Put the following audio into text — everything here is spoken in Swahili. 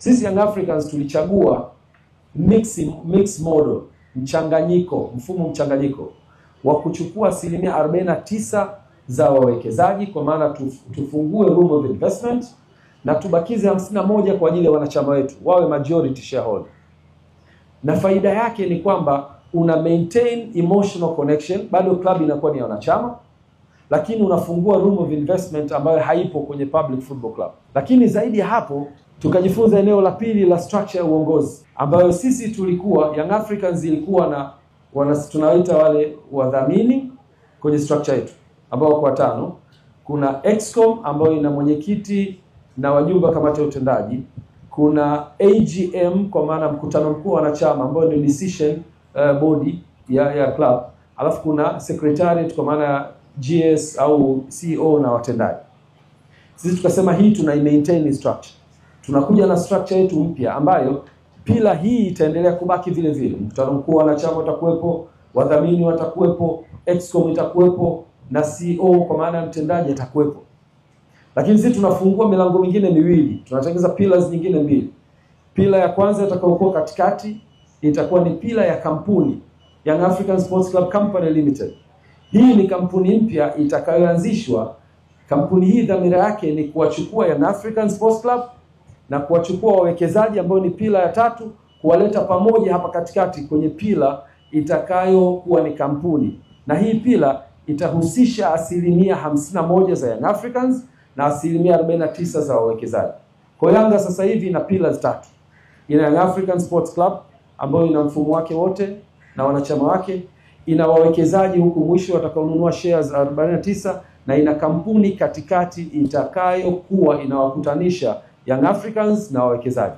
Sisi Young Africans tulichagua mix model, mfumo mchanganyiko wa kuchukua 49% za wawekezaji, kwa maana tufungue room of investment na tubakize 51 kwa ajili ya wanachama wetu wawe majority shareholder. Na faida yake ni kwamba una maintain emotional connection, bado club inakuwa ni wanachama, lakini unafungua room of investment ambayo haipo kwenye public football club. Lakini zaidi ya hapo, tukajifunza eneo la pili la structure ya uongozi, ambayo sisi tulikuwa Young Africans ilikuwa na tunawaita wale wadhamini kwenye structure yetu ambao kwa 5. Kuna Excom ambayo ina mwenyekiti na wajumbe wa kamati ya utendaji, kuna AGM kwa maana mkutano mkuu wa wanachama ambao ni decision body ya club, alafu kuna secretariat kwa maana GS au CEO na watendaji. Sisi tukasema hii tuna maintain structure. Tunakuja na structure yetu mpya ambayo pila hii itaendelea kubaki vile vile. Mkutano mkuu wa wanachama utakuwepo, wadhamini watakuwepo, Excom itakuwepo na CEO kwa maana mtendaji atakuwepo. Lakini sisi tunafungua milango mingine miwili. Tunatengeneza pillars nyingine mbili. Pila ya kwanza itakayokuwa katikati itakuwa ni pila ya kampuni, Young African Sports Club Company Limited. Hii ni kampuni mpya itakayoanzishwa. Kampuni hii dhamira yake ni kuwachukua Young African Sports Club na kuwachukua wawekezaji ambao ni pila ya 3, kuwaleta pamoja hapa katikati kwenye pila itakayokuwa ni kampuni. Na hii pila itahusisha 51% za Young Africans na 49% za wawekezaji. Kwa Yanga sasa hivi ina pillars 3. Ina Young African Sports Club ambayo ina mfumo wake wote na wanachama wake, ina wawekezaji huku mwisho watakaonunua shares 49, na ina kampuni katikati itakayokuwa inawakutanisha Young Africans na wawekezaji.